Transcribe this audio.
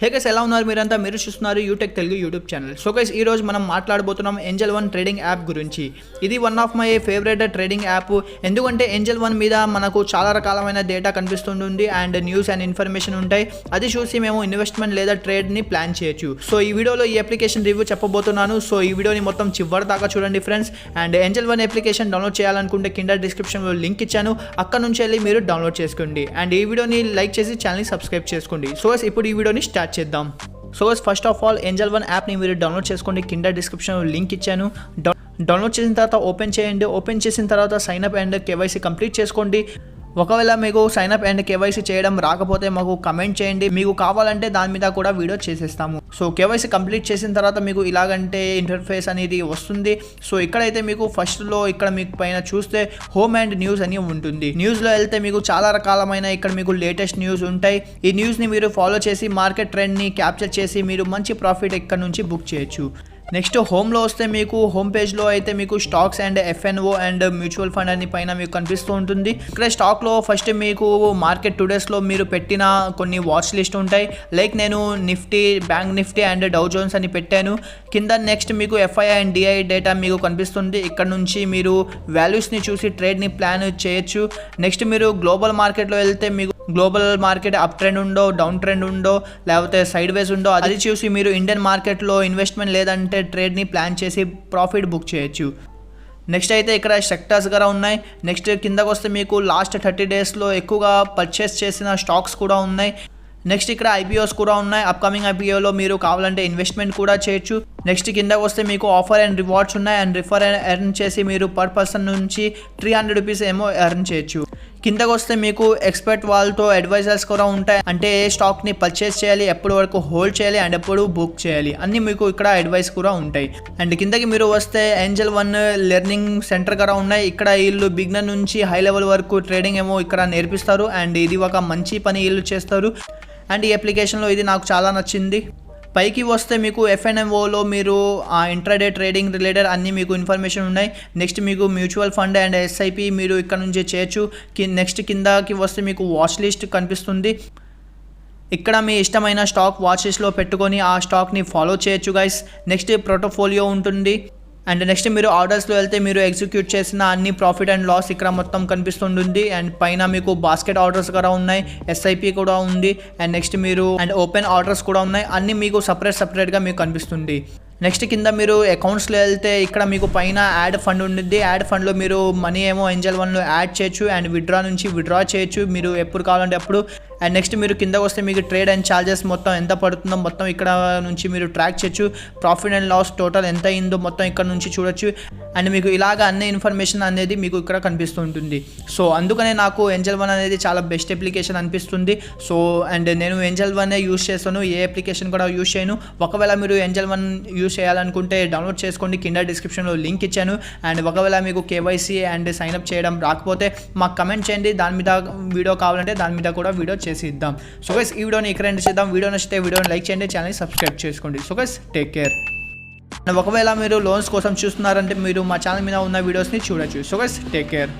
Hey guys, ఎలా ఉన్నారు మీరంతా? మీరు చూస్తున్నారు UTech Telugu YouTube channel. So guys, ఈ రోజు మనం మాట్లాడబోతున్నాం ఏంజల్ వన్ ట్రేడింగ్ యాప్ గురించి. ఇది one of my favourite trading app. ఎందుకంటే ఏంజల్ వన్ మీద మనకు చాలా రకాలమైన డేటా కనిపిస్తుంటుంది అండ్ న్యూస్ అండ్ ఇన్ఫర్మేషన్ ఉంటాయి. అది చూసి మేము ఇన్వెస్ట్మెంట్ లేదా ట్రేడ్ని ప్లాన్ చేయొచ్చు. సో ఈ వీడియోలో ఈ అప్లికేషన్ రివ్యూ చెప్పబోతున్నాను. సో ఈ వీడియోని మొత్తం చివరి దాకా చూడండి friends. And Angel one application download చేయాలనుకుంటే కింద డిస్క్రిప్షన్లో లింక్ ఇచ్చాను, అక్కడ నుంచి వెళ్ళి మీరు డౌన్లోడ్ చేసుకోండి. అండ్ ఈ వీడియోని లైక్ చేసి ఛానల్ని సబ్స్క్రైబ్ చేసుకోండి. సో ఇప్పుడు ఈ వీడియోని స్టార్ట్ చేద్దాం. So first of all Angel one యాప్ని మీరు డౌన్లోడ్ చేసుకోండి. కింద డిస్క్రిప్షన్ లింక్ ఇచ్చాను. డౌన్లోడ్ చేసిన తర్వాత ఓపెన్ చేయండి. ఓపెన్ చేసిన తర్వాత sign up and KYC complete చేసుకోండి. ఒకవేళ మీకు సైన్అప్ అండ్ కేవైసీ చేయడం రాకపోతే మాకు కమెంట్ చేయండి. మీకు కావాలంటే దాని మీద కూడా వీడియో చేసేస్తాము. సో కేవైసీ కంప్లీట్ చేసిన తర్వాత మీకు ఇలాగంటే ఇంటర్ఫేస్ అనేది వస్తుంది. సో ఇక్కడైతే మీకు ఫస్ట్లో ఇక్కడ మీకు పైన చూస్తే హోమ్ అండ్ న్యూస్ అని ఉంటుంది. న్యూస్లో వెళ్తే మీకు చాలా రకాలమైన ఇక్కడ మీకు లేటెస్ట్ న్యూస్ ఉంటాయి. ఈ న్యూస్ని మీరు ఫాలో చేసి మార్కెట్ ట్రెండ్ని క్యాప్చర్ చేసి మీరు మంచి ప్రాఫిట్ ఇక్కడ నుంచి బుక్ చేయొచ్చు. నెక్స్ట్ హోమ్లో వస్తే మీకు హోమ్ పేజ్లో అయితే మీకు stocks and F&O and mutual fund అని పైన మీకు కనిపిస్తూ ఉంటుంది. ఇక్కడ స్టాక్లో ఫస్ట్ మీకు మార్కెట్ టుడేస్లో మీరు పెట్టిన కొన్ని వాచ్ లిస్ట్ ఉంటాయి. లైక్ నేను Nifty, bank Nifty and Dow Jones అని పెట్టాను. కింద నెక్స్ట్ మీకు ఎఫ్ఐఐ అండ్ డిఐ డేటా మీకు కనిపిస్తుంది. ఇక్కడ నుంచి మీరు వాల్యూస్ని చూసి ట్రేడ్ని ప్లాన్ చేయొచ్చు. నెక్స్ట్ మీరు గ్లోబల్ మార్కెట్లో వెళ్తే మీకు గ్లోబల్ మార్కెట్ అప్ ట్రెండ్ ఉండో, డౌన్ ట్రెండ్ ఉండో, లేకపోతే సైడ్ వేస్ ఉండో అది చూసి మీరు ఇండియన్ మార్కెట్లో ఇన్వెస్ట్మెంట్ లేదంటే ట్రేడ్ని ప్లాన్ చేసి ప్రాఫిట్ బుక్ చేయొచ్చు. నెక్స్ట్ అయితే ఇక్కడ సెక్టర్స్ కూడా ఉన్నాయి. నెక్స్ట్ కిందకు వస్తే మీకు లాస్ట్ 30 డేస్లో ఎక్కువగా పర్చేస్ చేసిన స్టాక్స్ కూడా ఉన్నాయి. నెక్స్ట్ ఇక్కడ ఐపీఓస్ కూడా ఉన్నాయి. అప్కమింగ్ ఐపీఓలో మీరు కావాలంటే ఇన్వెస్ట్మెంట్ కూడా చేయొచ్చు. నెక్స్ట్ కిందకు వస్తే మీకు ఆఫర్ అండ్ రివార్డ్స్ ఉన్నాయి. అండ్ రిఫర్ అండ్ ఎర్న్ చేసి మీరు పర్ పర్సన్ నుంచి 300 రూపీస్ ఏమో ఎర్న్ చేయొచ్చు. కిందకు వస్తే మీకు ఎక్స్పర్ట్ వాళ్ళతో అడ్వైజర్స్ కూడా ఉంటాయి. అంటే ఏ స్టాక్ని పర్చేస్ చేయాలి, ఎప్పటి వరకు హోల్డ్ చేయాలి అండ్ ఎప్పుడు బుక్ చేయాలి అన్నీ మీకు ఇక్కడ అడ్వైస్ కూడా ఉంటాయి. అండ్ కిందకి మీరు వస్తే ఏంజల్ వన్ లెర్నింగ్ సెంటర్ కూడా ఉన్నాయి. ఇక్కడ వీళ్ళు బిగినర్ నుంచి హై లెవెల్ వరకు ట్రేడింగ్ ఏమో ఇక్కడ నేర్పిస్తారు. అండ్ ఇది ఒక మంచి పని వీళ్ళు చేస్తారు. అండ్ ఈ అప్లికేషన్లో ఇది నాకు చాలా నచ్చింది. పైకి వస్తే మీకు ఎఫ్ఎన్ఎంఓలో మీరు ఇంట్రాడే ట్రేడింగ్ రిలేటెడ్ అన్నీ మీకు ఇన్ఫర్మేషన్ ఉన్నాయి. నెక్స్ట్ మీకు మ్యూచువల్ ఫండ్ అండ్ ఎస్ఐపి మీరు ఇక్కడ నుంచి చేయొచ్చు. నెక్స్ట్ కిందకి వస్తే మీకు వాచ్ లిస్ట్ కనిపిస్తుంది. ఇక్కడ మీ ఇష్టమైన స్టాక్ వాచ్ లిస్ట్లో పెట్టుకొని ఆ స్టాక్ని ఫాలో చేయొచ్చు గైస్. నెక్స్ట్ పోర్ట్ఫోలియో ఉంటుంది. అండ్ నెక్స్ట్ మీరు ఆర్డర్స్లో వెళ్తే మీరు ఎగ్జిక్యూట్ చేసిన అన్ని ప్రాఫిట్ అండ్ లాస్ ఇక్కడ మొత్తం కనిపిస్తుంటుంది. అండ్ పైన మీకు బాస్కెట్ ఆర్డర్స్ కూడా ఉన్నాయి, ఎస్ఐపి కూడా ఉంది. అండ్ నెక్స్ట్ మీరు అండ్ ఓపెన్ ఆర్డర్స్ కూడా ఉన్నాయి. అన్నీ మీకు సపరేట్గా మీకు కనిపిస్తుంది. నెక్స్ట్ కింద మీరు అకౌంట్స్లో వెళ్తే ఇక్కడ మీకు పైన యాడ్ ఫండ్ ఉంటుంది. యాడ్ ఫండ్లో మీరు మనీ ఏమో ఏంజల్ వన్లో యాడ్ చేయొచ్చు అండ్ విత్డ్రా నుంచి విత్డ్రా చేయొచ్చు మీరు ఎప్పుడు కావాలంటే అప్పుడు. అండ్ నెక్స్ట్ మీరు కిందకు వస్తే మీకు ట్రేడ్ అండ్ ఛార్జెస్ మొత్తం ఎంత పడుతుందో మొత్తం ఇక్కడ నుంచి మీరు ట్రాక్ చేయొచ్చు. ప్రాఫిట్ అండ్ లాస్ టోటల్ ఎంత అయిందో మొత్తం ఇక్కడ నుంచి చూడొచ్చు. అండ్ మీకు ఇలాగ అన్ని ఇన్ఫర్మేషన్ అనేది మీకు ఇక్కడ కనిపిస్తూ ఉంటుంది. సో అందుకనే నాకు ఏంజల్ వన్ అనేది చాలా బెస్ట్ అప్లికేషన్ అనిపిస్తుంది. సో అండ్ నేను ఏంజల్ వన్ యూస్ చేస్తాను, ఏ అప్లికేషన్ కూడా యూస్ చేయను. ఒకవేళ మీరు ఏంజల్ వన్ యూస్ చేయాలనుకుంటే డౌన్లోడ్ చేసుకోండి. కింద డిస్క్రిప్షన్లో లింక్ ఇచ్చాను. అండ్ ఒకవేళ మీకు కేవైసీ అండ్ సైన్అప్ చేయడం రాకపోతే మాకు కమెంట్ చేయండి. దాని మీద వీడియో కావాలంటే దాని మీద కూడా వీడియో చేసి ఇద్దాం. సో గైస్, ఈ వీడియోని ఇక్కడ ఎండ్ చేద్దాం. వీడియో నచ్చితే వీడియోని లైక్ చేయండి, ఛానల్ని సబ్స్క్రైబ్ చేసుకోండి. So guys, take care. ఒకవేళ మీరు లోన్స్ కోసం చూస్తున్నారంటే మీరు మా ఛానల్ మీద ఉన్న వీడియోస్ని చూడొచ్చు. So guys, take care.